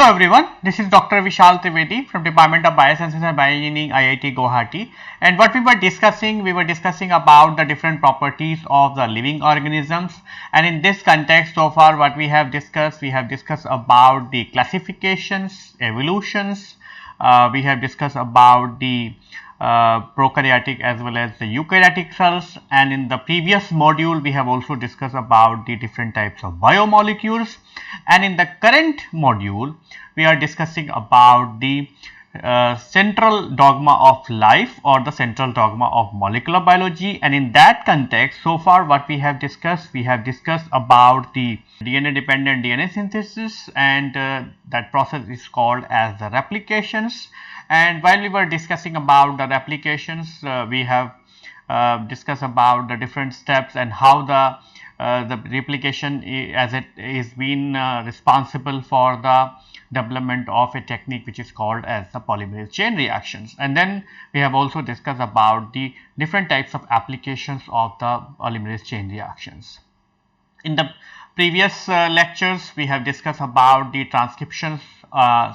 Hello everyone, this is Dr. Vishal Trivedi from Department of Biosciences and Bioengineering, IIT Guwahati. And what we were discussing about the different properties of the living organisms. And in this context, so far what we have discussed about the classifications, evolutions. We have discussed about the prokaryotic as well as the eukaryotic cells, and in the previous module we have also discussed about the different types of biomolecules, and in the current module we are discussing about the central dogma of life or the central dogma of molecular biology. And in that context, so far what we have discussed about the DNA dependent DNA synthesis, and that process is called as the replications. And while we were discussing about the replications, we have discussed about the different steps and how the replication as it is been responsible for the development of a technique which is called as the polymerase chain reactions. And then we have also discussed about the different types of applications of the polymerase chain reactions. In the previous lectures we have discussed about the transcriptions,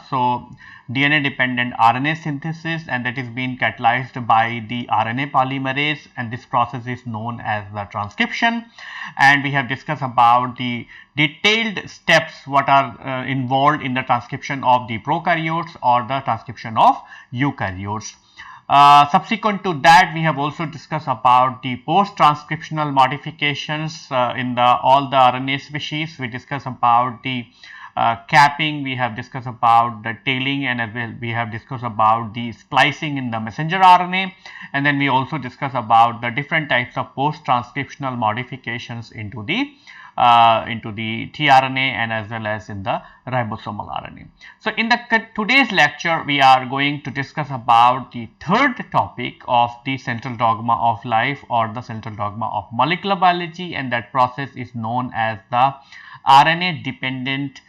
so DNA dependent RNA synthesis, and that is being catalyzed by the RNA polymerase, and this process is known as the transcription. And we have discussed about the detailed steps what are involved in the transcription of the prokaryotes or the transcription of eukaryotes. Subsequent to that, we have also discussed about the post-transcriptional modifications in all the RNA species. We discussed about the capping, we have discussed about the tailing, and as well we have discussed about the splicing in the messenger RNA. And then we also discussed about the different types of post-transcriptional modifications into the tRNA and as well as in the ribosomal RNA. So in today's lecture we are going to discuss about the third topic of the central dogma of life or the central dogma of molecular biology, and that process is known as the RNA dependent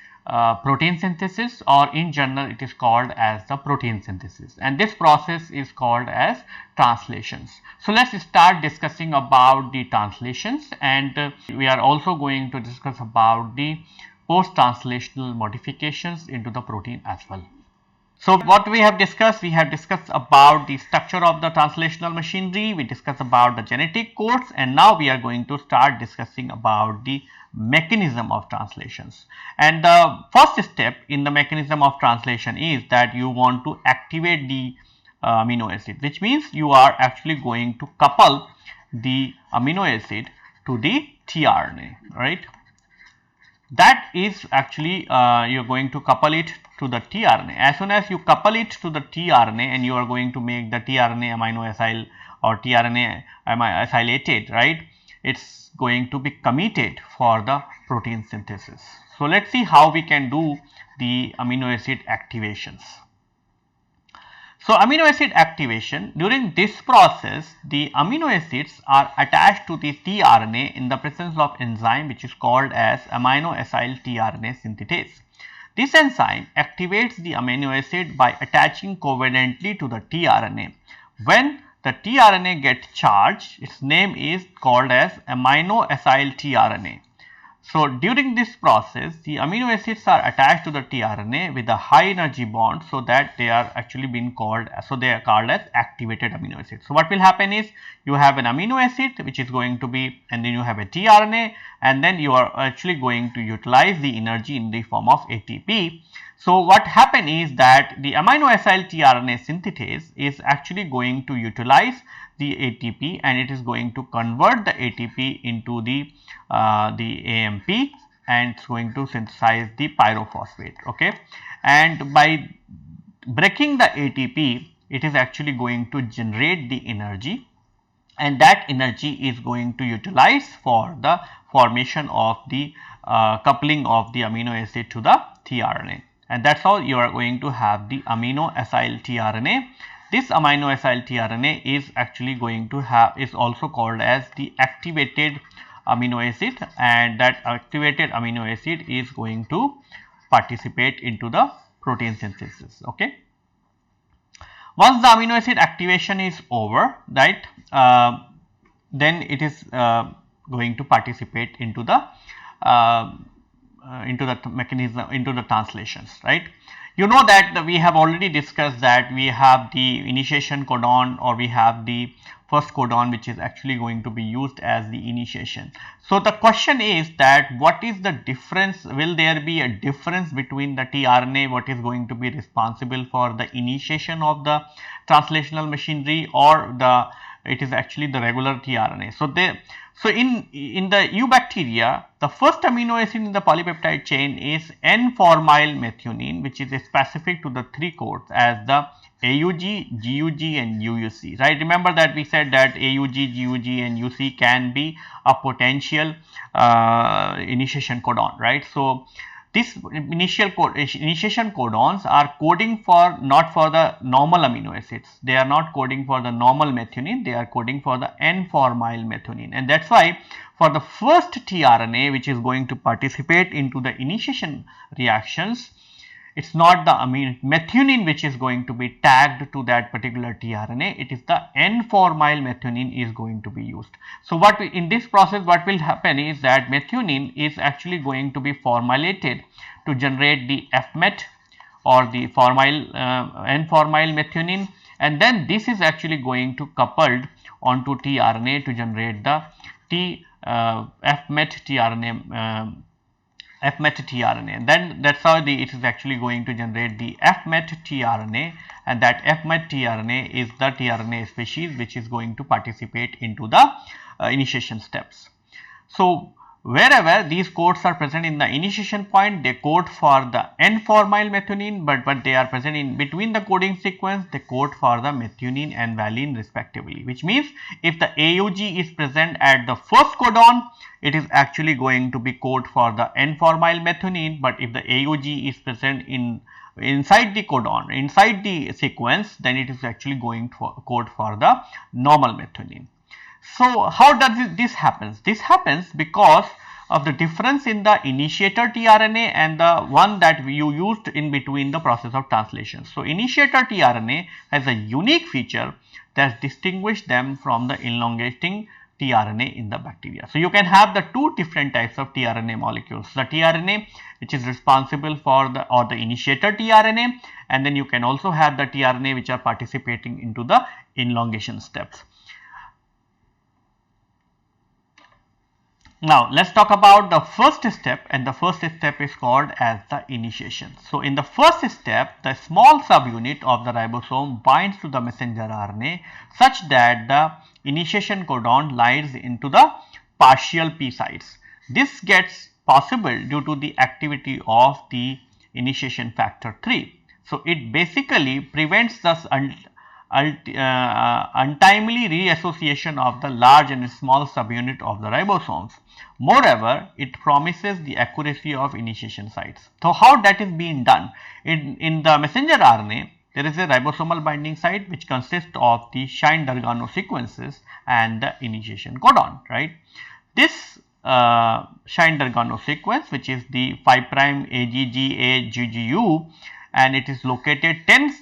protein synthesis, or in general it is called as the protein synthesis, and this process is called as translations. So let's start discussing about the translations, and we are also going to discuss about the post translational modifications into the protein as well. So what we have discussed about the structure of the translational machinery, we discussed about the genetic codes, and now we are going to start discussing about the mechanism of translations. And the first step in the mechanism of translation is that you want to activate the amino acid, which means you are actually going to couple the amino acid to the tRNA, right? That is actually you are going to couple it to the tRNA. As soon as you couple it to the tRNA and you are going to make the tRNA amino acyl or tRNA acylated, right, it's going to be committed for the protein synthesis. So let's see how we can do the amino acid activations. So amino acid activation, during this process the amino acids are attached to the tRNA in the presence of enzyme which is called as amino acyl tRNA synthetase. This enzyme activates the amino acid by attaching covalently to the tRNA. When the tRNA gets charged, its name is called as amino acyl tRNA. So during this process the amino acids are attached to the tRNA with a high energy bond, so that they are actually being called, so they are called as activated amino acids. So what will happen is you have an amino acid which is going to be, and then you have a tRNA, and then you are actually going to utilize the energy in the form of ATP. So what happen is that the amino acyl tRNA synthetase is actually going to utilize the ATP, and it is going to convert the ATP into the AMP, and it's going to synthesize the pyrophosphate, okay. And by breaking the ATP, it is actually going to generate the energy, and that energy is going to utilize for the formation of the coupling of the amino acid to the tRNA, and that's how you are going to have the amino acyl tRNA. This amino acyl tRNA is actually going to have, is also called as the activated amino acid, and that activated amino acid is going to participate into the protein synthesis, okay. Once the amino acid activation is over, right, then it is going to participate into the mechanism, into the translations, right? You know that we have already discussed that we have the initiation codon, or we have the first codon, which is actually going to be used as the initiation. So the question is that what is the difference? Will there be a difference between the tRNA, what is going to be responsible for the initiation of the translational machinery, or it is actually the regular tRNA? So in the eubacteria, the first amino acid in the polypeptide chain is N-formyl methionine, which is specific to the 3 codes as the AUG, GUG and UUC, right? Remember that we said that AUG, GUG and UC can be a potential initiation codon, right? So this initiation codons are coding for not for the normal amino acids. They are not coding for the normal methionine. They are coding for the N-formyl methionine, and that's why for the first tRNA which is going to participate into the initiation reactions, it's not the methionine which is going to be tagged to that particular tRNA. It is the N-formyl methionine is going to be used. So in this process what will happen is that methionine is actually going to be formylated to generate the F-met or the N-formyl methionine, and then this is actually going to coupled onto tRNA to generate the F-met tRNA. F-met tRNA, and then that's how it is actually going to generate the F-met tRNA, and that F-met tRNA is the tRNA species which is going to participate into the initiation steps. So wherever these codes are present in the initiation point, they code for the N-formyl methionine, but they are present in between the coding sequence, they code for the methionine and valine respectively, which means if the AUG is present at the first codon, it is actually going to be code for the N-formyl methionine, but if the AUG is present inside the codon, inside the sequence, then it is actually going to code for the normal methionine. So how does this happen? This happens because of the difference in the initiator tRNA and the one that you used in between the process of translation. So initiator tRNA has a unique feature that distinguishes them from the elongating tRNA in the bacteria. So you can have the two different types of tRNA molecules, the tRNA which is responsible for the initiator tRNA, and then you can also have the tRNA which are participating into the elongation steps. Now let's talk about the first step, and the first step is called as the initiation. So in the first step, the small subunit of the ribosome binds to the messenger RNA such that the initiation codon lies into the partial P sites. This gets possible due to the activity of the initiation factor 3. So it basically prevents the untimely reassociation of the large and small subunit of the ribosomes. Moreover, it promises the accuracy of initiation sites. So how that is being done? In the messenger RNA, there is a ribosomal binding site which consists of the Shine-Dargano sequences and the initiation codon, right? This Shine-Dargano sequence, which is the 5' AGGA GGU, and it is located 10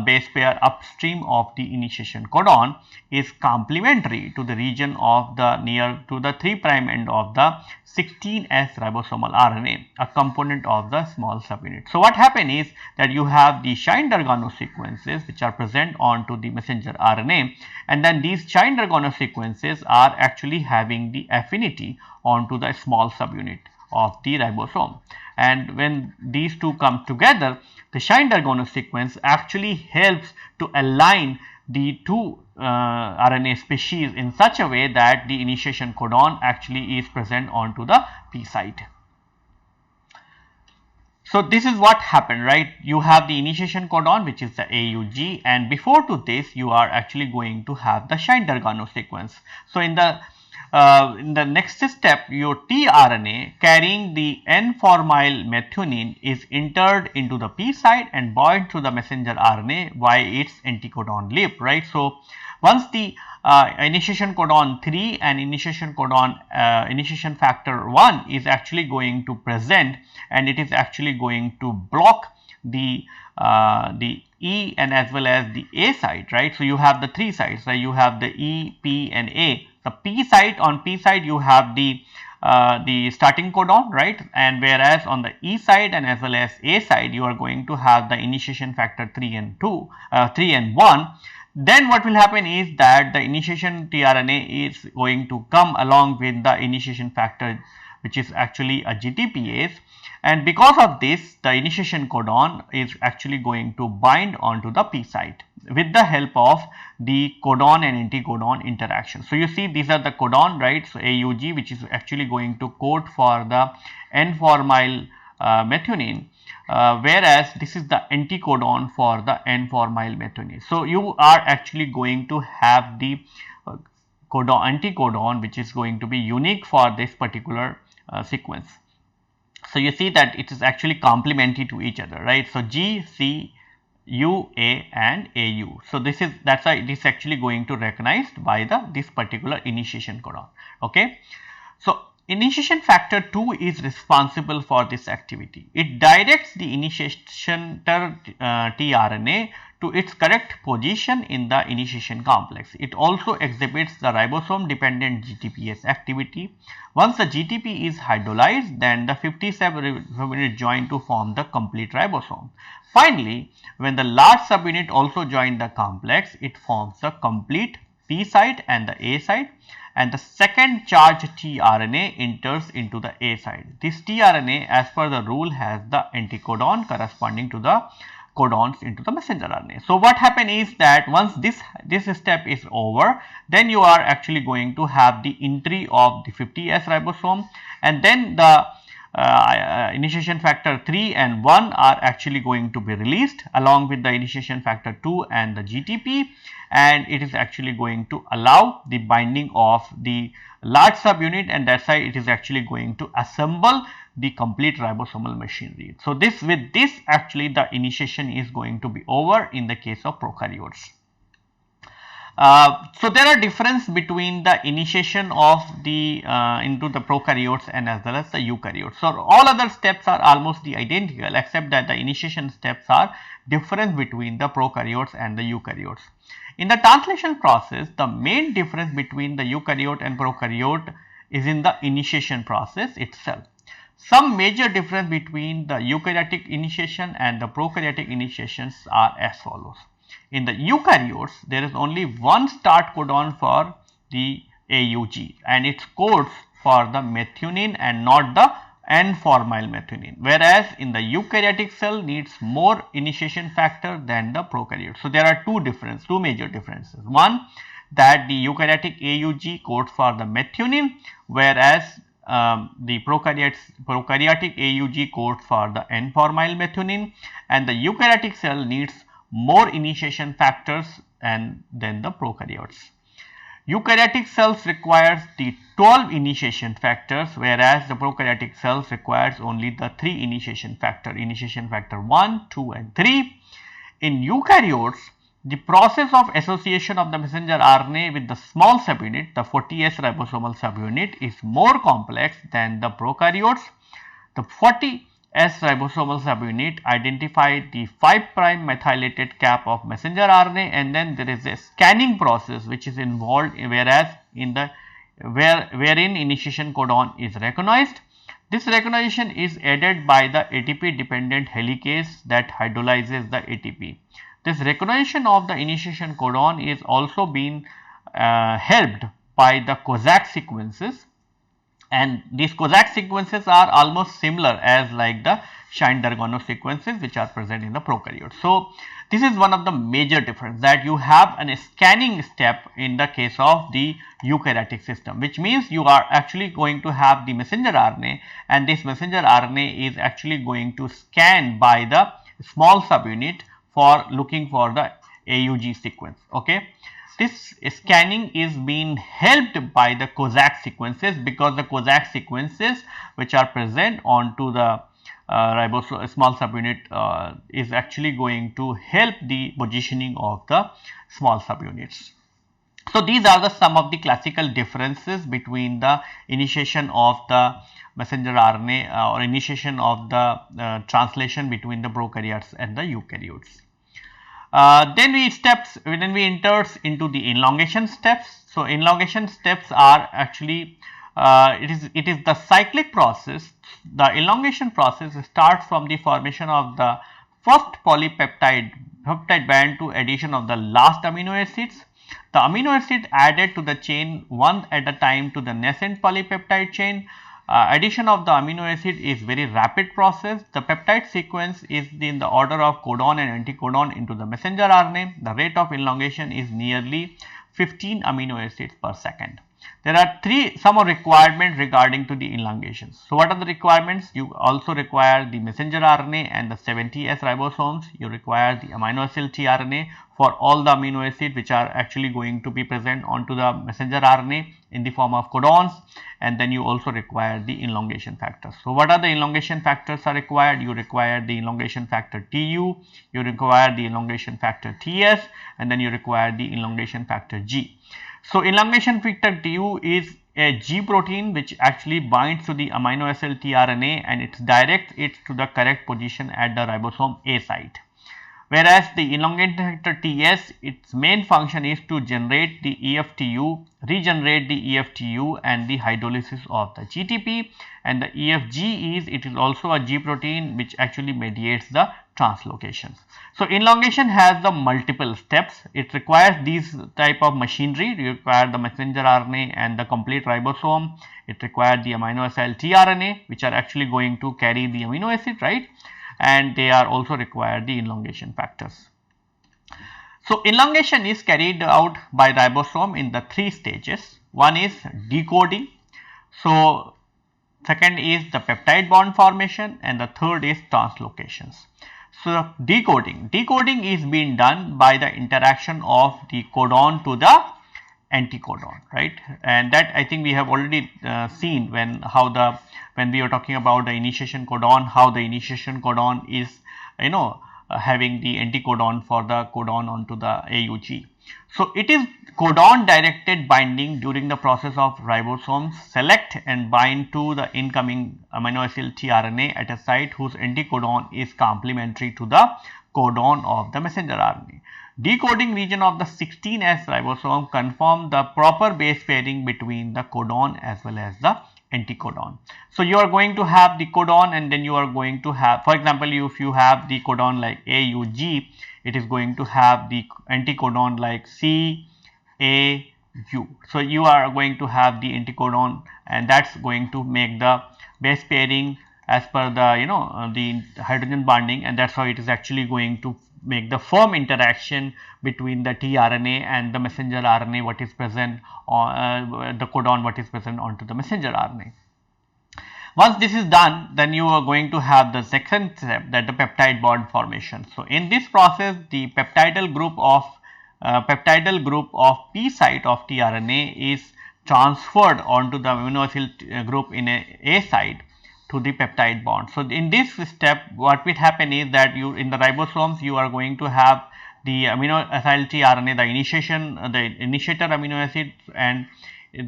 base pair upstream of the initiation codon, is complementary to the region of the near to the 3' end of the 16S ribosomal RNA, a component of the small subunit. So what happens is that you have the Shine-Dargano sequences which are present onto the messenger RNA, and then these Shine-Dargano sequences are actually having the affinity onto the small subunit of the ribosome, and when these two come together, the Shine-Dargano sequence actually helps to align the two RNA species in such a way that the initiation codon actually is present onto the P site. So this is what happened, right? You have the initiation codon which is the AUG, and before to this you are actually going to have the Shine-Dargano sequence. So in the next step, your tRNA carrying the N-formyl methionine is entered into the P site and bound to the messenger RNA by its anticodon loop, right? So once the initiation codon 3 and initiation codon initiation factor 1 is actually going to present, and it is actually going to block the E and as well as the A site, right? So you have the three sites, right? You have the E, P and A. The P site, on P site you have the the starting codon, right? And whereas on the E side and as well as A side, you are going to have the initiation factor 3 and 1. Then what will happen is that the initiation tRNA is going to come along with the initiation factor, which is actually a GTPase, and because of this, the initiation codon is actually going to bind onto the P site with the help of the codon and anticodon interaction. So you see these are the codon, right? So AUG, which is actually going to code for the N-formyl methionine, whereas this is the anticodon for the N-formyl methionine. So you are actually going to have the anticodon, which is going to be unique for this particular sequence. So you see that it is actually complementary to each other, right? So G, C, U, A and AU. So that's why it is actually going to recognized by this particular initiation codon. Okay. So initiation factor 2 is responsible for this activity. It directs the initiation tRNA to its correct position in the initiation complex. It also exhibits the ribosome dependent GTPase activity. Once the GTP is hydrolyzed, then the 57 subunit join to form the complete ribosome. Finally, when the large subunit also join the complex, it forms the complete P site and the A site, and the second charged tRNA enters into the A site. This tRNA, as per the rule, has the anticodon corresponding to the codons into the messenger RNA. So what happens is that once this step is over, then you are actually going to have the entry of the 50S ribosome, and then the initiation factor 3 and 1 are actually going to be released along with the initiation factor 2 and the GTP, and it is actually going to allow the binding of the large subunit, and that's why it is actually going to assemble the complete ribosomal machinery. So with this actually the initiation is going to be over in the case of prokaryotes. So there are difference between the initiation of the into the prokaryotes and as well as the eukaryotes. So all other steps are almost the identical, except that the initiation steps are different between the prokaryotes and the eukaryotes. In the translation process, the main difference between the eukaryote and prokaryote is in the initiation process itself. Some major difference between the eukaryotic initiation and the prokaryotic initiations are as follows. In the eukaryotes, there is only one start codon for the AUG, and it codes for the methionine and not the N-formyl methionine, whereas in the eukaryotic cell needs more initiation factor than the prokaryote. So there are two major differences. One, that the eukaryotic AUG codes for the methionine, whereas the prokaryotic AUG codes for the N-formyl methionine, and the eukaryotic cell needs more initiation factors than the prokaryotes. Eukaryotic cells requires the 12 initiation factors, whereas the prokaryotic cells requires only the 3 initiation factor 1, 2 and 3. In eukaryotes, the process of association of the messenger RNA with the small subunit, the 40S ribosomal subunit, is more complex than the prokaryotes. The 40S ribosomal subunit identify the 5' methylated cap of messenger RNA, and then there is a scanning process which is involved, whereas wherein initiation codon is recognized. This recognition is aided by the ATP dependent helicase that hydrolyzes the ATP. This recognition of the initiation codon is also being helped by the Kozak sequences, and these Kozak sequences are almost similar as like the Shine-Dargano sequences which are present in the prokaryotes. So this is one of the major difference, that you have a scanning step in the case of the eukaryotic system, which means you are actually going to have the messenger RNA, and this messenger RNA is actually going to scan by the small subunit for looking for the AUG sequence. Okay. This scanning is being helped by the Kozak sequences, because the Kozak sequences which are present onto the small subunit is actually going to help the positioning of the small subunits. So these are some of the classical differences between the initiation of the messenger RNA or initiation of the translation between the prokaryotes and the eukaryotes. Then we enters into the elongation steps. So elongation steps are actually it is the cyclic process. The elongation process starts from the formation of the first peptide band to addition of the last amino acids. The amino acid added to the chain one at a time to the nascent polypeptide chain. Addition of the amino acid is very rapid process. The peptide sequence is in the order of codon and anticodon into the messenger RNA. The rate of elongation is nearly 15 amino acids per second. There are some requirements regarding to the elongations. So, what are the requirements? You also require the messenger RNA and the 70S ribosomes. You require the amino acid tRNA for all the amino acids which are actually going to be present onto the messenger RNA in the form of codons, and then you also require the elongation factors. So, what are the elongation factors are required? You require the elongation factor TU, you require the elongation factor TS, and then you require the elongation factor G. So, elongation factor TU is a G protein which actually binds to the amino acid tRNA and it directs it to the correct position at the ribosome A site. Whereas the elongation factor TS, its main function is to generate the EFTU, regenerate the EFTU and the hydrolysis of the GTP, and the EFG it is also a G protein which actually mediates the translocations. So, elongation has the multiple steps. It requires these type of machinery. You require the messenger RNA and the complete ribosome. It requires the amino acid tRNA which are actually going to carry the amino acid, right? And they are also require the elongation factors. So, elongation is carried out by ribosome in the three stages. One is decoding. So, second is the peptide bond formation, and the third is translocations. So, decoding is being done by the interaction of the codon to the anticodon, right? And that I think we have already seen when we are talking about the initiation codon, how the initiation codon is having the anticodon for the codon onto the AUG. So, it is codon directed binding during the process of ribosomes select and bind to the incoming amino acid tRNA at a site whose anticodon is complementary to the codon of the messenger RNA. Decoding region of the 16S ribosome confirm the proper base pairing between the codon as well as the anticodon. So, you are going to have the codon and then you are going to have, for example, if you have the codon like AUG, it is going to have the anticodon like CAU. So, you are going to have the anticodon and that is going to make the base pairing as per the the hydrogen bonding, and that is how it is actually going to make the firm interaction between the tRNA and the messenger RNA what is present on the codon what is present onto the messenger RNA. Once this is done, then you are going to have the second step, that the peptide bond formation. So, in this process the peptidal group of P site of tRNA is transferred onto the amino acid group in A site to the peptide bond. So, in this step what will happen is that you in the ribosomes you are going to have the amino acid tRNA, the initiator amino acid, and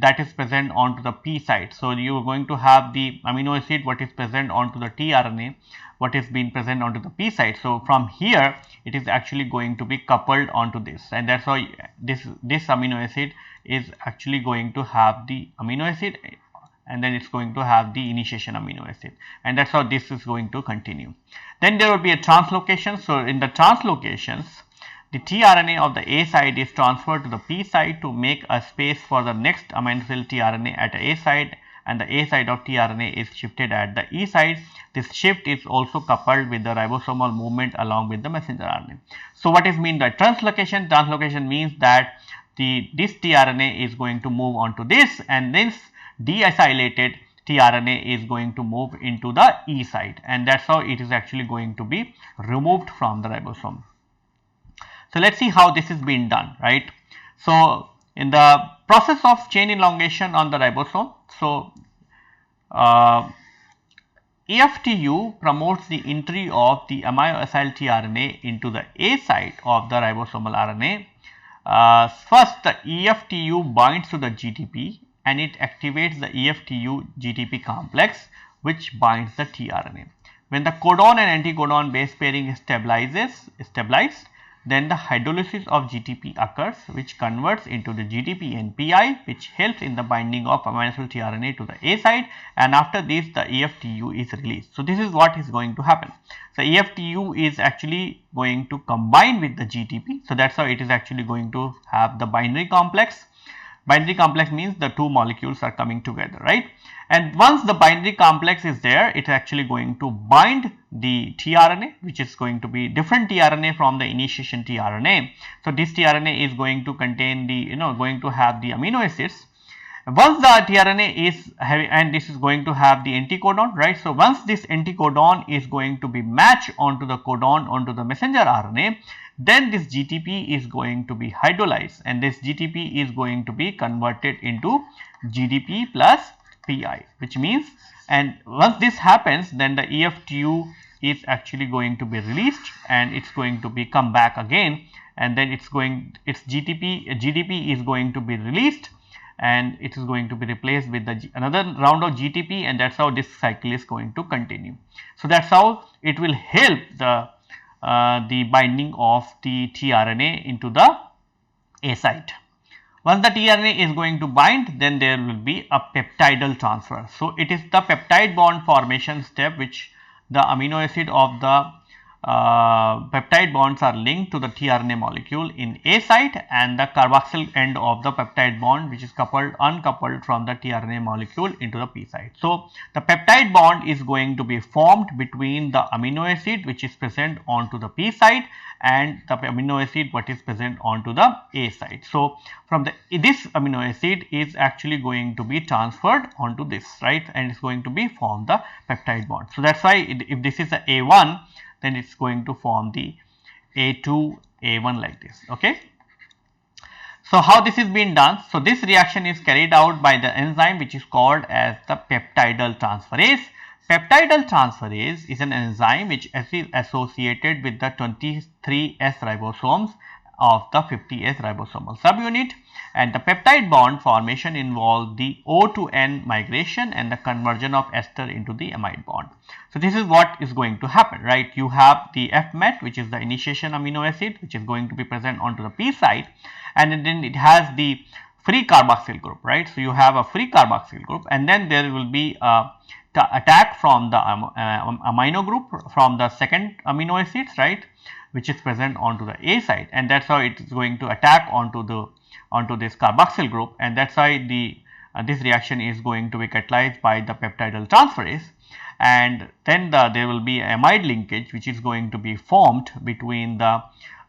that is present onto the P site. So, you are going to have the amino acid what is present onto the tRNA what is being present onto the P site. So, from here it is actually going to be coupled onto this, and that is why this amino acid is actually going to have the amino acid and then it is going to have the initiation amino acid, and that is how this is going to continue. Then there will be a translocation. So, in the translocations the tRNA of the A site is transferred to the P site to make a space for the next amino acid tRNA at A site, and the A site of tRNA is shifted at the E site. This shift is also coupled with the ribosomal movement along with the messenger RNA. So, what is mean by translocation? Translocation means that this tRNA is going to move on to this, and this deacylated tRNA is going to move into the E site, and that is how it is actually going to be removed from the ribosome. So, let us see how this is being done, right. So, in the process of chain elongation on the ribosome, so EFTU promotes the entry of the amino acid tRNA into the A site of the ribosomal RNA. First, the EFTU binds to the GTP and it activates the EFTU GTP complex which binds the tRNA. When the codon and anticodon base pairing is stabilized, then the hydrolysis of GTP occurs, which converts into the GTP and PI, which helps in the binding of amino acid tRNA to the A site, and after this the EFTU is released. So this is what is going to happen. So EFTU is actually going to combine with the GTP. So that's how it is actually going to have the binary complex. Binary complex means the two molecules are coming together, right? And once the binary complex is there, it is actually going to bind the tRNA, which is going to be different tRNA from the initiation tRNA. So this tRNA is going to contain the, going to have the amino acids. Once the tRNA is heavy, and this is going to have the anticodon, right? So once this anticodon is going to be matched onto the codon onto the messenger RNA, then this GTP is going to be hydrolyzed, and this GTP is going to be converted into GDP plus PI, which means, and once this happens, then the EFTU is actually going to be released, and it's going to be come back again, and then its GDP is going to be released, and it is going to be replaced with the another round of GTP, and that's how this cycle is going to continue. So that's how it will help the binding of the tRNA into the A site. Once the tRNA is going to bind, then there will be a peptidal transfer. So it is the peptide bond formation step, which the amino acid of the peptide bonds are linked to the tRNA molecule in A site, and the carboxyl end of the peptide bond, which is uncoupled from the tRNA molecule, into the P site. So the peptide bond is going to be formed between the amino acid which is present onto the P site and the amino acid what is present onto the A site. So from this amino acid is actually going to be transferred onto this, right, and it's going to be form the peptide bond. So that's why if this is a A1, then it's going to form the A2, A1 like this. Okay. So how this is being done? So this reaction is carried out by the enzyme which is called as the peptidal transferase. Peptidal transferase is an enzyme which is associated with the 23S ribosomes of the 50S ribosomal subunit, and the peptide bond formation involves the O to N migration and the conversion of ester into the amide bond. So this is what is going to happen, right? You have the FMET, which is the initiation amino acid, which is going to be present onto the P site, and then it has the free carboxyl group, right? So you have a free carboxyl group, and then there will be a attack from the amino group from the second amino acids, right, which is present onto the A site, and that's how it is going to attack onto this carboxyl group, and that's why this reaction is going to be catalyzed by the peptidal transferase, and then there will be amide linkage which is going to be formed between the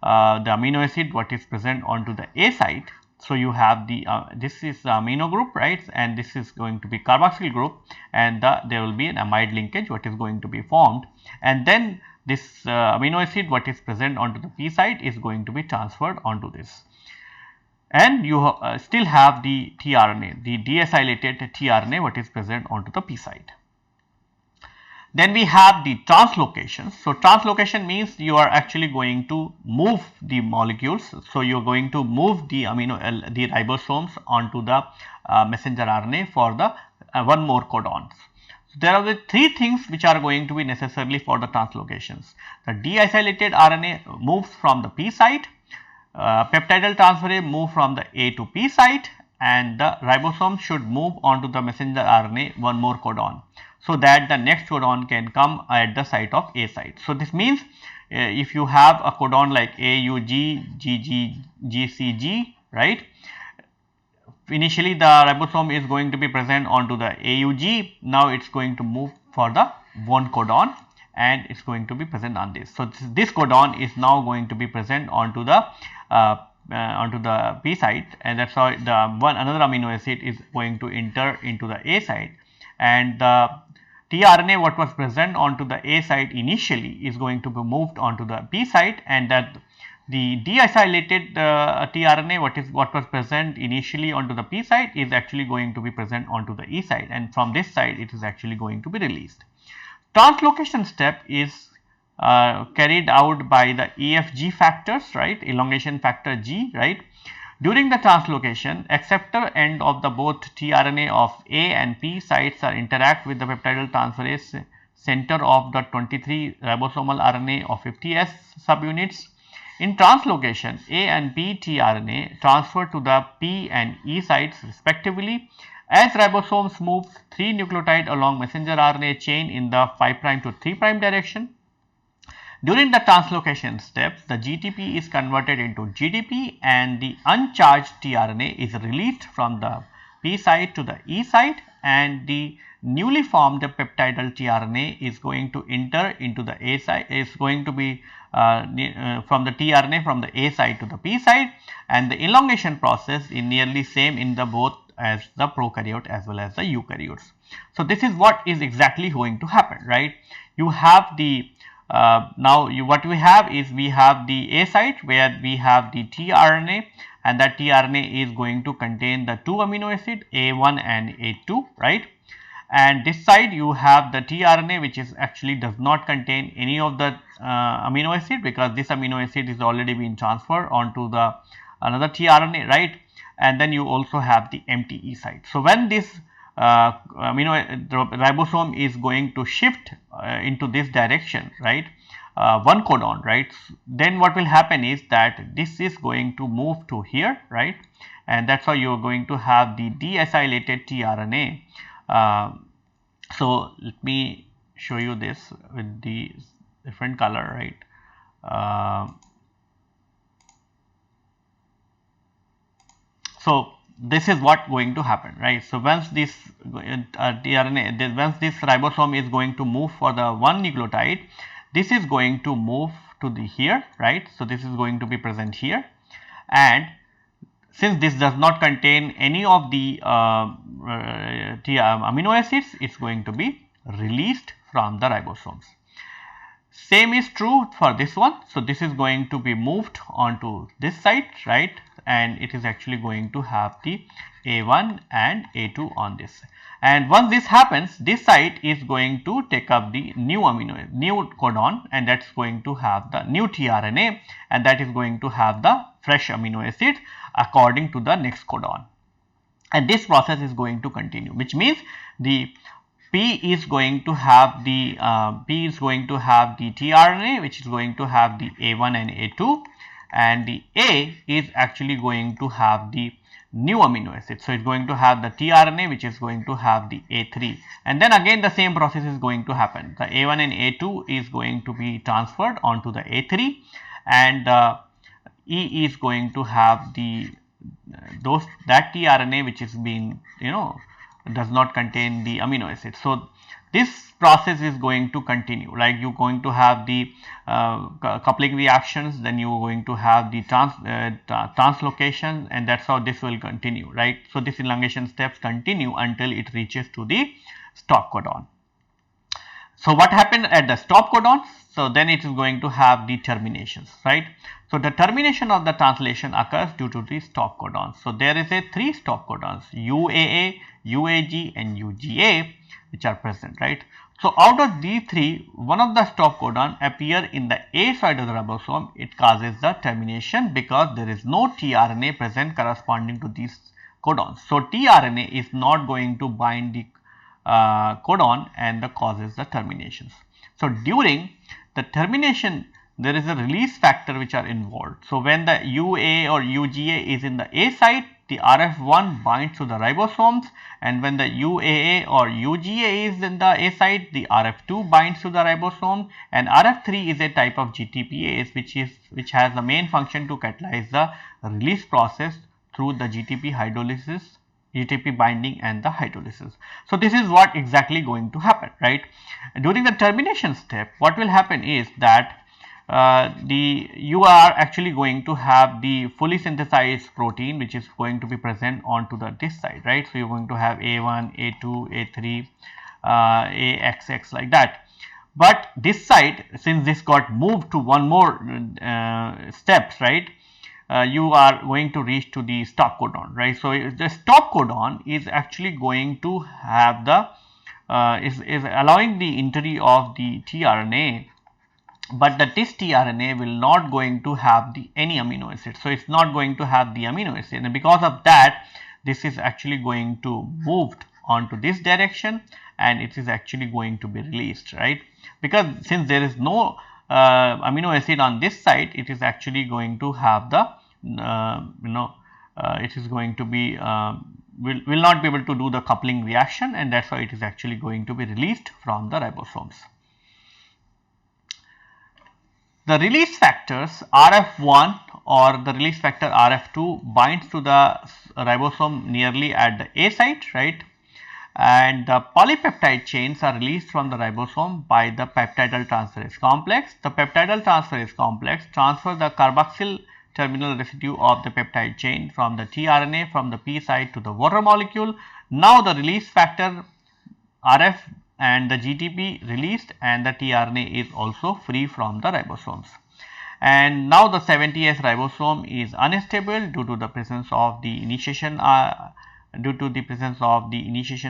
amino acid what is present onto the A site. So you have this is the amino group, right, and this is going to be carboxyl group, and there will be an amide linkage what is going to be formed, and then this amino acid what is present onto the P site is going to be transferred onto this, and you still have the tRNA, the deacylated tRNA what is present onto the P site. Then we have the translocation. So translocation means you are actually going to move the molecules. So you are going to move the the ribosomes onto the messenger RNA for the one more codons. So there are the three things which are going to be necessarily for the translocations. The deacylated RNA moves from the P site, peptidal transferase move from the A to P site, and the ribosome should move onto the messenger RNA one more codon, so that the next codon can come at the site of A site. So this means if you have a codon like AUG, GG, GCG, right, initially the ribosome is going to be present onto the AUG, now it's going to move for the one codon and it's going to be present on this. So this codon is now going to be present onto the P site, and that's how another amino acid is going to enter into the A site, and the tRNA what was present onto the A site initially is going to be moved onto the P site, and that the deacylated tRNA what was present initially onto the P site is actually going to be present onto the E site, and from this side it is actually going to be released. Translocation step is carried out by the EFG factors, right, elongation factor G, right. During the translocation, acceptor end of the both tRNA of A and P sites are interact with the peptidal transferase center of the 23 ribosomal RNA of 50S subunits, In translocation, A and B tRNA transfer to the P and E sites respectively. As ribosomes move 3 nucleotide along messenger RNA chain in the 5' to 3' direction, during the translocation steps, the GTP is converted into GDP and the uncharged tRNA is released from the P site to the E site, and the newly formed peptidal tRNA is going to enter into the A site, is going to be from the tRNA from the A site to the P site, and the elongation process is nearly same in the both as the prokaryote as well as the eukaryotes. So, this is what is exactly going to happen, right? You have the what we have is we have the A site where we have the tRNA, and that tRNA is going to contain the 2 amino acid A1 and A2, right? And this side you have the tRNA which is actually does not contain any of the amino acid, because this amino acid is already been transferred onto the another tRNA, right? And then you also have the empty E site. So, when this ribosome is going to shift into this direction, right, one codon, right, then what will happen is that this is going to move to here, right, and that is how you are going to have the deacylated tRNA. So, let me show you this with the different color, right. So, this is what going to happen, right. So, once this tRNA, once this ribosome is going to move for the one nucleotide, this is going to move to the here, right. So, this is going to be present here, and since this does not contain any of the amino acids, it is going to be released from the ribosomes. Same is true for this one. So, this is going to be moved onto this side, right, and it is actually going to have the A1 and A2 on this. And once this happens, this site is going to take up the new codon, and that is going to have the new tRNA, and that is going to have the fresh amino acid according to the next codon. And this process is going to continue, which means the P is going to have the tRNA, which is going to have the A1 and A2, and the A is actually going to have the new amino acid. So, it is going to have the tRNA which is going to have the A3, and then again the same process is going to happen. The A1 and A2 is going to be transferred onto the A3, and E is going to have the that tRNA which is being does not contain the amino acid. So, this process is going to continue, like you are going to have the coupling reactions, then you are going to have the translocation, and that is how this will continue, right. So, this elongation steps continue until it reaches to the stop codon. So, what happened at the stop codon? So, then it is going to have the terminations, right. So, the termination of the translation occurs due to the stop codons. So, there is a 3 stop codons UAA, UAG and UGA which are present, right. So, out of these 3, one of the stop codon appear in the A side of the ribosome. It causes the termination because there is no tRNA present corresponding to these codons. So, tRNA is not going to bind the codon, and the causes the terminations. So, during the termination, there is a release factor which are involved. So, when the UA or UGA is in the A site, the RF1 binds to the ribosomes, and when the UAA or UGA is in the A site, the RF2 binds to the ribosome, and RF3 is a type of GTPase which has the main function to catalyze the release process through the GTP hydrolysis, GTP binding and the hydrolysis. So, this is what exactly going to happen, right. During the termination step, what will happen is that you are actually going to have the fully synthesized protein which is going to be present onto this side, right. So, you are going to have A1, A2, A3, AXX like that. But this side, since this got moved to one more steps, right, you are going to reach to the stop codon, right. So, the stop codon is actually going to have the is allowing the entry of the tRNA, but this tRNA will not going to have any amino acid. So, it is not going to have the amino acid, and because of that this is actually going to moved onto this direction, and it is actually going to be released, right, because since there is no amino acid on this side, it is actually going to have the it is going to be will not be able to do the coupling reaction, and that is why it is actually going to be released from the ribosomes. The release factors RF1 or the release factor RF2 binds to the ribosome nearly at the A site, right, and the polypeptide chains are released from the ribosome by the peptidyl transferase complex. The peptidyl transferase complex transfers the carboxyl terminal residue of the peptide chain from the tRNA from the P site to the water molecule. Now the release factor RF and the GTP released, and the tRNA is also free from the ribosomes. And now the 70S ribosome is unstable due to the presence of the initiation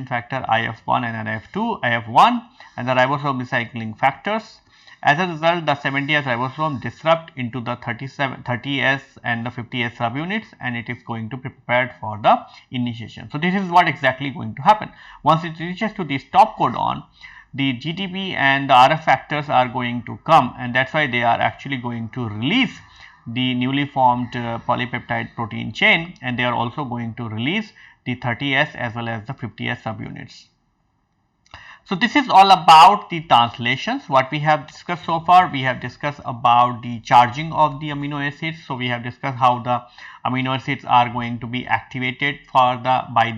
factor IF1 and IF1 and the ribosome recycling factors. As a result, the 70S ribosome disrupt into the 30S and the 50S subunits, and it is going to be prepared for the initiation. So this is what exactly going to happen. Once it reaches to the stop codon, the GTP and the RF factors are going to come, and that is why they are actually going to release the newly formed polypeptide protein chain, and they are also going to release the 30S as well as the 50S subunits. So this is all about the translations. What we have discussed so far, we have discussed about the charging of the amino acids. So we have discussed how the amino acids are going to be activated for the by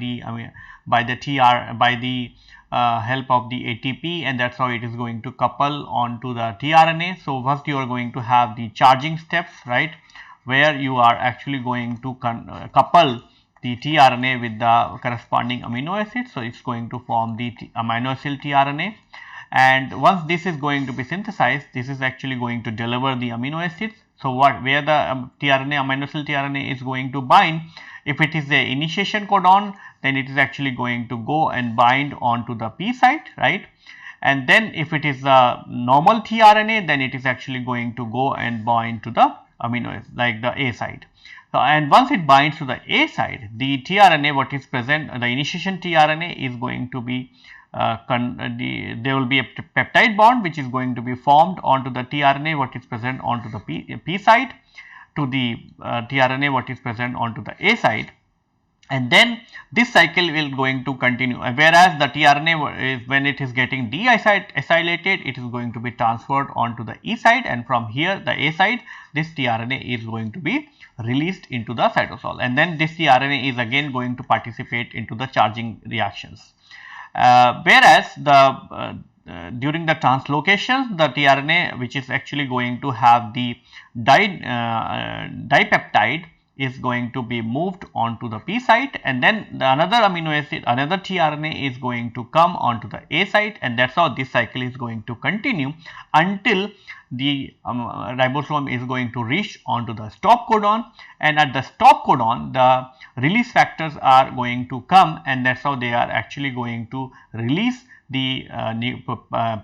the help of the ATP, and that's how it is going to couple onto the tRNA. So first you are going to have the charging steps, right, where you are actually going to couple the tRNA with the corresponding amino acid. So it's going to form the aminoacyl tRNA, and once this is going to be synthesized, this is actually going to deliver the amino acids. So where the aminoacyl tRNA is going to bind, if it is the initiation codon, then it is actually going to go and bind onto the P site, right, and then if it is a normal tRNA, then it is actually going to go and bind to the amino acid like the A site. So, and once it binds to the A side, the tRNA what is present, the initiation tRNA is going to be there will be a peptide bond which is going to be formed onto the tRNA what is present onto the P side to the tRNA what is present onto the A side, and then this cycle will going to continue, whereas the tRNA is when it is getting deacylated, it is going to be transferred onto the E side, and from here the A side, this tRNA is going to be released into the cytosol, and then this tRNA is again going to participate into the charging reactions. Whereas the during the translocations, the tRNA which is actually going to have the dipeptide is going to be moved onto the P site, and then another amino acid, another tRNA is going to come onto the A site, and that is how this cycle is going to continue until the ribosome is going to reach onto the stop codon, and at the stop codon the release factors are going to come, and that is how they are actually going to release the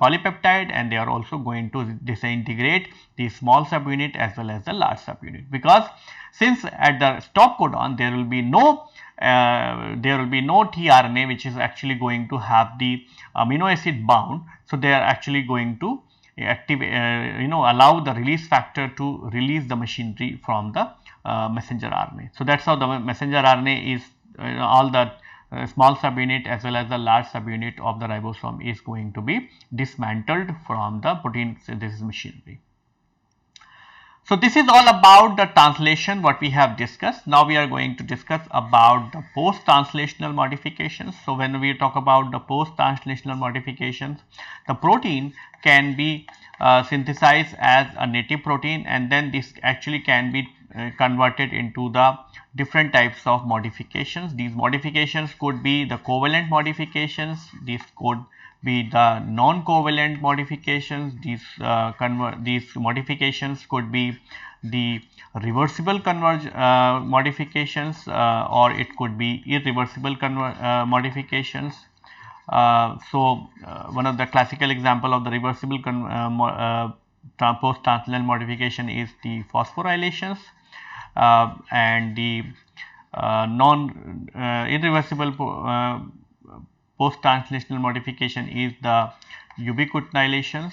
polypeptide, and they are also going to disintegrate the small subunit as well as the large subunit, because since at the stop codon there will be no tRNA which is actually going to have the amino acid bound. So they are actually going to activate allow the release factor to release the machinery from the messenger RNA. So that's how the messenger RNA is all the small subunit as well as the large subunit of the ribosome is going to be dismantled from the protein synthesis machinery. So this is all about the translation what we have discussed. Now we are going to discuss about the post-translational modifications. So when we talk about the post-translational modifications, the protein can be synthesized as a native protein, and then this actually can be converted into the different types of modifications. These modifications could be the covalent modifications, these could be the non-covalent modifications, these modifications could be the reversible modifications, or it could be irreversible modifications. One of the classical example of the reversible post-translational modification is the phosphorylations, and the irreversible post-translational modification is the ubiquitinations,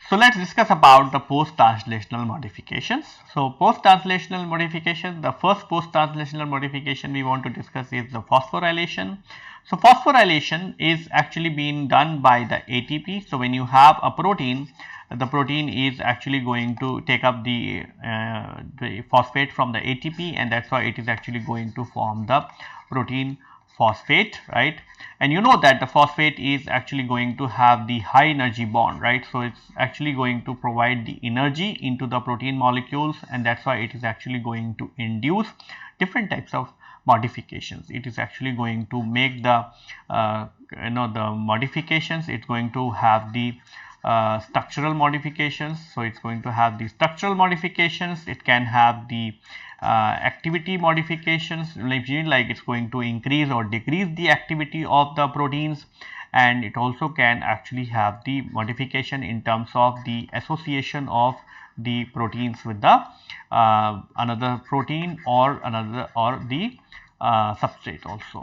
So let's discuss about the post-translational modifications. So post-translational modification, the first post-translational modification we want to discuss is the phosphorylation. So phosphorylation is actually being done by the ATP. So when you have a protein, the protein is actually going to take up the phosphate from the ATP, and that's why it is actually going to form the protein phosphate, right? And you know that the phosphate is actually going to have the high energy bond, right? So it's actually going to provide the energy into the protein molecules, and that's why it is actually going to induce different types of modifications. It is actually going to make the the modifications. It's going to have the structural modifications. So it's going to have the structural modifications. It can have the activity modifications, like it's going to increase or decrease the activity of the proteins, and it also can actually have the modification in terms of the association of the proteins with the another protein or the substrate also.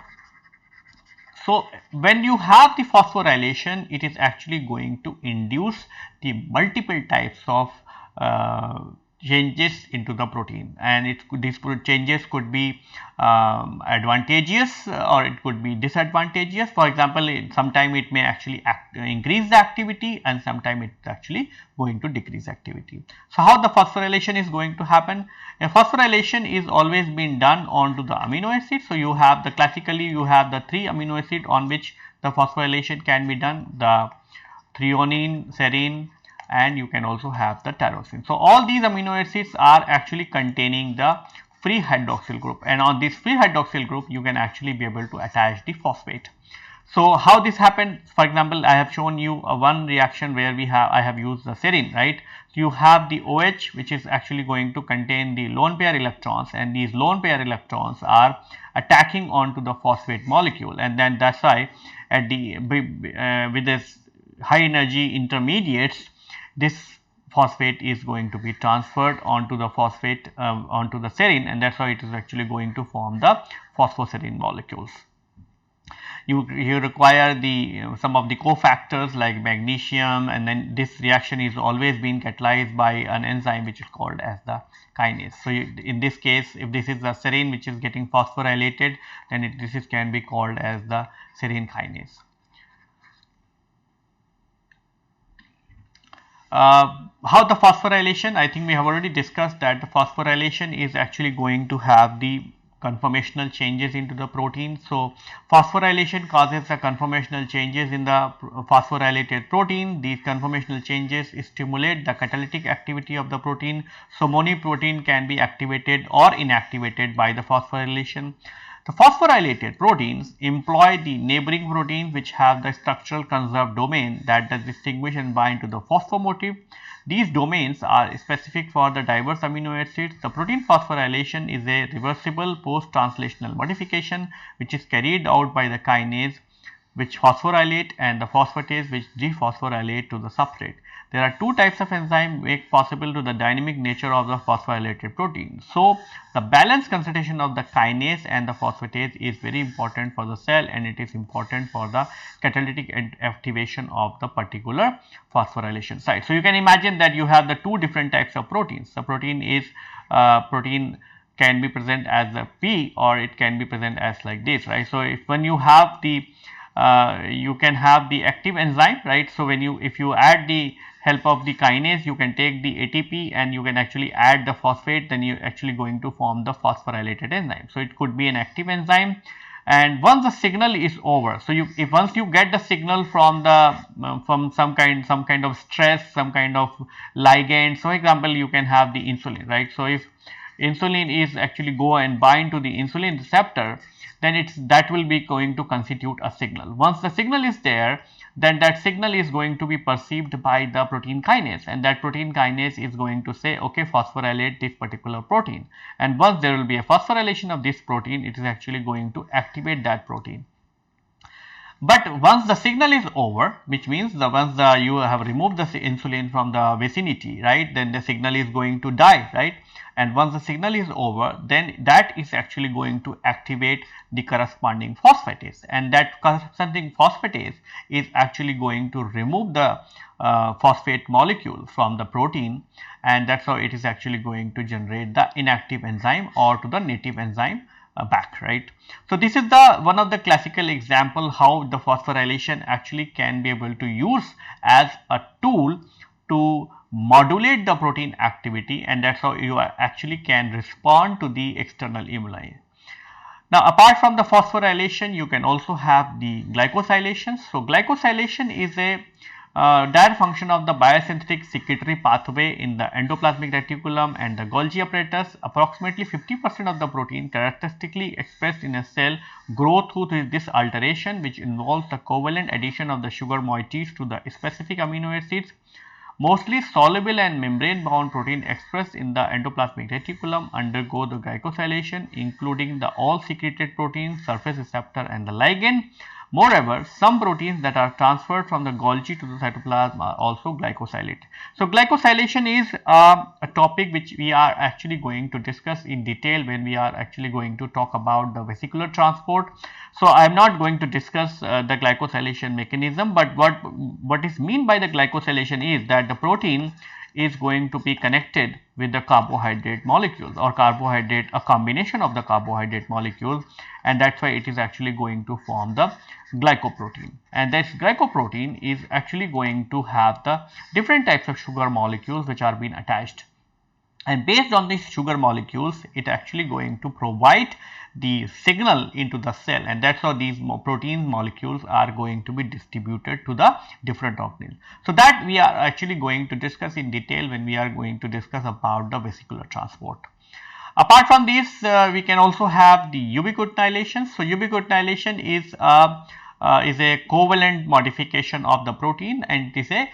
So when you have the phosphorylation, it is actually going to induce the multiple types of changes into the protein, and these changes could be advantageous or it could be disadvantageous. For example, sometime it may actually increase the activity, and sometime it's actually going to decrease activity. So how the phosphorylation is going to happen? A phosphorylation is always been done onto the amino acid. So you have classically you have the 3 amino acid on which the phosphorylation can be done, the threonine, serine, and you can also have the tyrosine. So all these amino acids are actually containing the free hydroxyl group, and on this free hydroxyl group you can actually be able to attach the phosphate. So how this happened? For example, I have shown you one reaction where I have used the serine, right? So you have the OH, which is actually going to contain the lone pair electrons, and these lone pair electrons are attacking onto the phosphate molecule, and then that's why at the with this high energy intermediates, this phosphate is going to be transferred onto the phosphate onto the serine, and that's why it is actually going to form the phosphoserine molecules. You require the some of the cofactors like magnesium, and then this reaction is always being catalyzed by an enzyme which is called as the kinase. So in this case, if this is the serine which is getting phosphorylated, then this can be called as the serine kinase. How the phosphorylation? I think we have already discussed that the phosphorylation is actually going to have the conformational changes into the protein. So phosphorylation causes the conformational changes in the phosphorylated protein. These conformational changes stimulate the catalytic activity of the protein. So monoprotein can be activated or inactivated by the phosphorylation. The phosphorylated proteins employ the neighboring proteins which have the structural conserved domain that does distinguish and bind to the phosphomotif. These domains are specific for the diverse amino acids. The protein phosphorylation is a reversible post-translational modification which is carried out by the kinase which phosphorylate and the phosphatase which dephosphorylate to the substrate. There are two types of enzyme make possible to the dynamic nature of the phosphorylated protein. So the balanced concentration of the kinase and the phosphatase is very important for the cell, and it is important for the catalytic activation of the particular phosphorylation site. So you can imagine that you have the two different types of proteins. The protein can be present as a P, or it can be present as like this, right? So if when you have the you can have the active enzyme, right? So if you add the help of the kinase, you can take the ATP and you can actually add the phosphate, then you're actually going to form the phosphorylated enzyme. So it could be an active enzyme, and once the signal is over, so once you get the signal from some kind of stress, some kind of ligand. So example, you can have the insulin, right? So if insulin is actually go and bind to the insulin receptor, then that will be going to constitute a signal. Once the signal is there, then that signal is going to be perceived by the protein kinase, and that protein kinase is going to say, okay, phosphorylate this particular protein, and once there will be a phosphorylation of this protein, it is actually going to activate that protein. But once the signal is over, which means once you have removed the insulin from the vicinity, right, then the signal is going to die, right. And once the signal is over, then that is actually going to activate the corresponding phosphatase, and that corresponding phosphatase is actually going to remove the phosphate molecule from the protein, and that's how it is actually going to generate the inactive enzyme or to the native enzyme back, right. So, this is the one of the classical example how the phosphorylation actually can be able to use as a tool to modulate the protein activity, and that is how you actually can respond to the external stimuli. Now, apart from the phosphorylation, you can also have the glycosylation. So, glycosylation is a direct function of the biosynthetic secretory pathway in the endoplasmic reticulum and the Golgi apparatus. Approximately 50% of the protein characteristically expressed in a cell grow through this alteration, which involves the covalent addition of the sugar moieties to the specific amino acids. Mostly soluble and membrane bound protein expressed in the endoplasmic reticulum undergo the glycosylation, including the all secreted proteins, surface receptor and the ligand. Moreover, some proteins that are transferred from the Golgi to the cytoplasm are also glycosylated. So, glycosylation is a topic which we are actually going to discuss in detail when we are actually going to talk about the vesicular transport. So, I am not going to discuss the glycosylation mechanism, but what is meant by the glycosylation is that the protein is going to be connected with the carbohydrate molecules or carbohydrate, a combination of the carbohydrate molecules, and that is why it is actually going to form the glycoprotein. And this glycoprotein is actually going to have the different types of sugar molecules which are being attached, and based on these sugar molecules it actually going to provide the signal into the cell, and that is how these protein molecules are going to be distributed to the different organelles. So, that we are actually going to discuss in detail when we are going to discuss about the vesicular transport. Apart from this, we can also have the ubiquitination. So, ubiquitination is a covalent modification of the protein, and it is a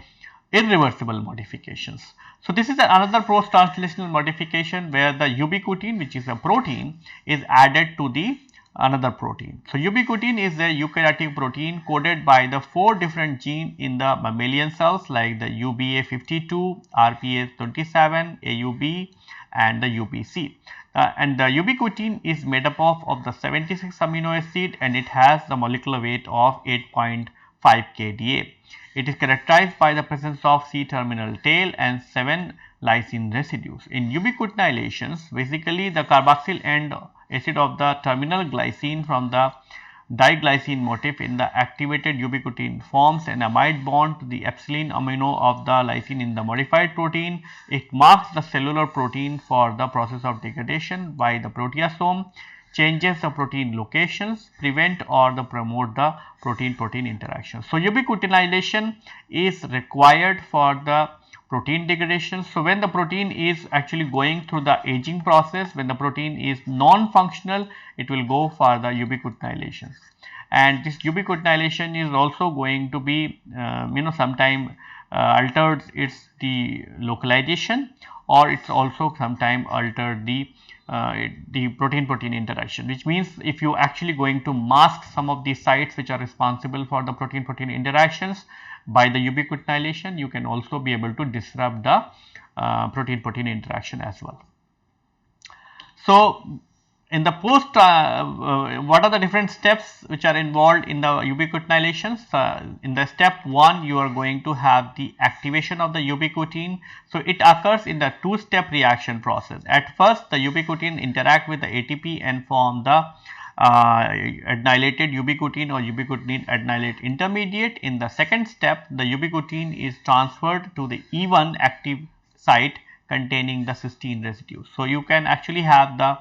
irreversible modifications. So, this is another post-translational modification where the ubiquitin, which is a protein, is added to the another protein. So, ubiquitin is a eukaryotic protein coded by the 4 different genes in the mammalian cells like the UBA52, RPA27, AUB and the UPC. And the ubiquitin is made up of the 76 amino acid, and it has the molecular weight of 8.5 kDa. It is characterized by the presence of C-terminal tail and 7 lysine residues. In ubiquitinations, basically the carboxyl end acid of the terminal glycine from the diglycine motif in the activated ubiquitin forms an amide bond to the epsilon amino of the lysine in the modified protein. It marks the cellular protein for the process of degradation by the proteasome, changes the protein locations, prevent or the promote the protein-protein interaction. So, ubiquitination is required for the protein degradation. So, when the protein is actually going through the aging process, when the protein is non-functional, it will go for the ubiquitination. And this ubiquitination is also going to be sometime altered its the localization, or it's also sometime altered the protein-protein interaction, which means if you actually going to mask some of the sites which are responsible for the protein-protein interactions by the ubiquitination, you can also be able to disrupt the protein-protein interaction as well. So, in the post, what are the different steps which are involved in the ubiquitinations? In the step 1, you are going to have the activation of the ubiquitin. So, it occurs in the 2-step reaction process. At first, the ubiquitin interact with the ATP and form the adenylated ubiquitin or ubiquitin adenylate intermediate. In the second step, the ubiquitin is transferred to the E1 active site containing the cysteine residue. So, you can actually have the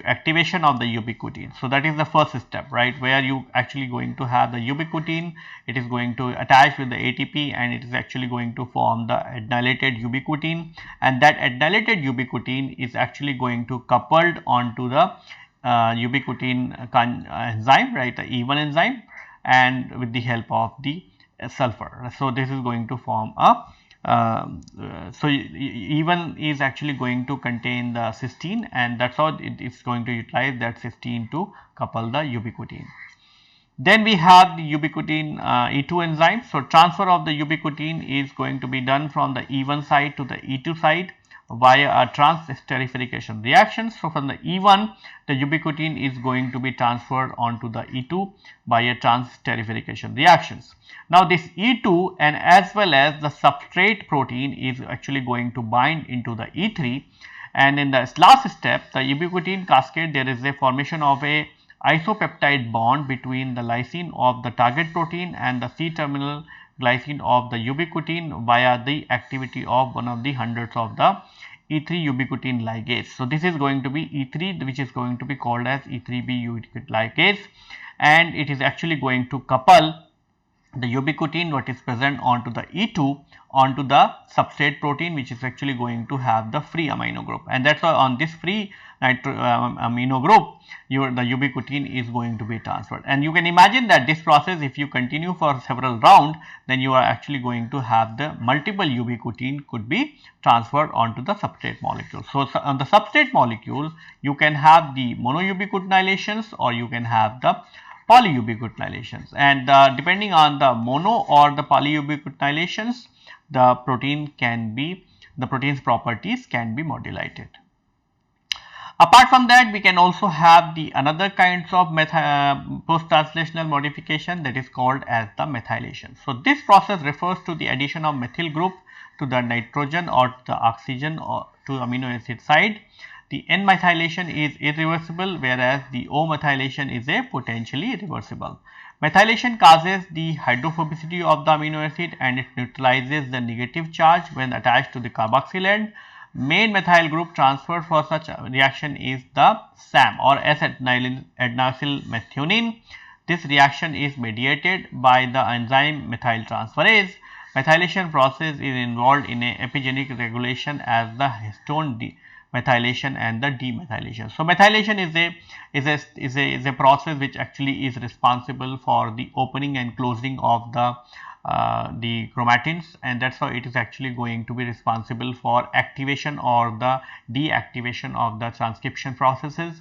activation of the ubiquitin. So, that is the first step, right, where you actually going to have the ubiquitin, it is going to attach with the ATP and it is actually going to form the adenylated ubiquitin, and that adenylated ubiquitin is actually going to coupled onto the ubiquitin enzyme, right, the E1 enzyme, and with the help of the sulfur. So, this is going to form a so E1 is actually going to contain the cysteine, and that is how it is going to utilize that cysteine to couple the ubiquitin. Then we have the ubiquitin E2 enzyme. So transfer of the ubiquitin is going to be done from the E1 side to the E2 side via a trans-esterification reaction. So from the E1, the ubiquitin is going to be transferred onto the E2 via trans-esterification reactions. Now this E2 and as well as the substrate protein is actually going to bind into the E3, and in the last step, the ubiquitin cascade, there is a formation of a isopeptide bond between the lysine of the target protein and the C-terminal glycine of the ubiquitin via the activity of one of the hundreds of the E3 ubiquitin ligase. So this is going to be E3, which is going to be called as E3B ubiquitin ligase, and it is actually going to couple the ubiquitin what is present onto the E2 onto the substrate protein, which is actually going to have the free amino group, and that's why on this free amino group the ubiquitin is going to be transferred. And you can imagine that this process, if you continue for several rounds, then you are actually going to have the multiple ubiquitin could be transferred onto the substrate molecule. So on the substrate molecule you can have the monoubiquitinations or you can have the polyubiquitinations, and depending on the mono or the polyubiquitinations, the protein's properties can be modulated. Apart from that, we can also have the another kinds of post-translational modification, that is called as the methylation. So this process refers to the addition of methyl group to the nitrogen or the oxygen or to amino acid side. The N-methylation is irreversible, whereas the O-methylation is a potentially reversible. Methylation causes the hydrophobicity of the amino acid and it neutralizes the negative charge when attached to the carboxyl end. Main methyl group transferred for such a reaction is the SAM or S-adenosylmethionine. This reaction is mediated by the enzyme methyltransferase. Methylation process is involved in a epigenetic regulation as the histone methylation and the demethylation. So methylation is a process which actually is responsible for the opening and closing of the chromatins, and that's how it is actually going to be responsible for activation or the deactivation of the transcription processes.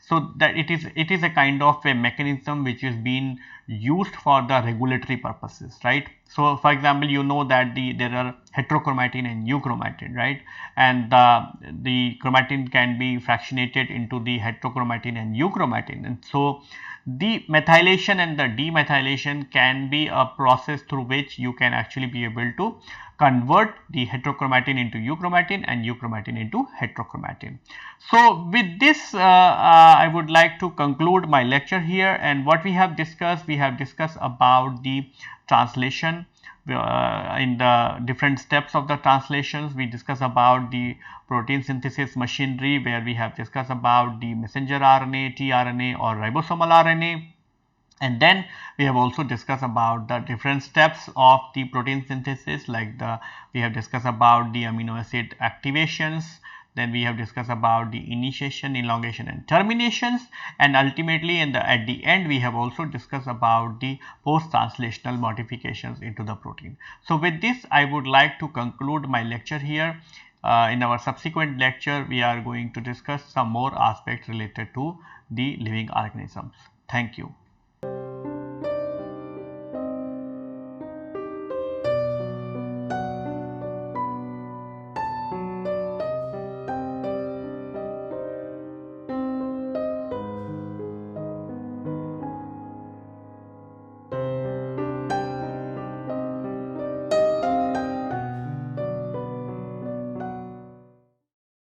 So that it is a kind of a mechanism which is being used for the regulatory purposes, right? So for example, you know that there are heterochromatin and euchromatin, right? And the chromatin can be fractionated into the heterochromatin and euchromatin, and so the methylation and the demethylation can be a process through which you can actually be able to convert the heterochromatin into euchromatin and euchromatin into heterochromatin. So with this I would like to conclude my lecture here, and what we have discussed about the translation in the different steps of the translations. We discuss about the protein synthesis machinery, where we have discussed about the messenger RNA, tRNA or ribosomal RNA. And then we have also discussed about the different steps of the protein synthesis, like we have discussed about the amino acid activations, then we have discussed about the initiation, elongation and terminations, and ultimately at the end we have also discussed about the post-translational modifications into the protein. So with this I would like to conclude my lecture here. In our subsequent lecture we are going to discuss some more aspects related to the living organisms. Thank you.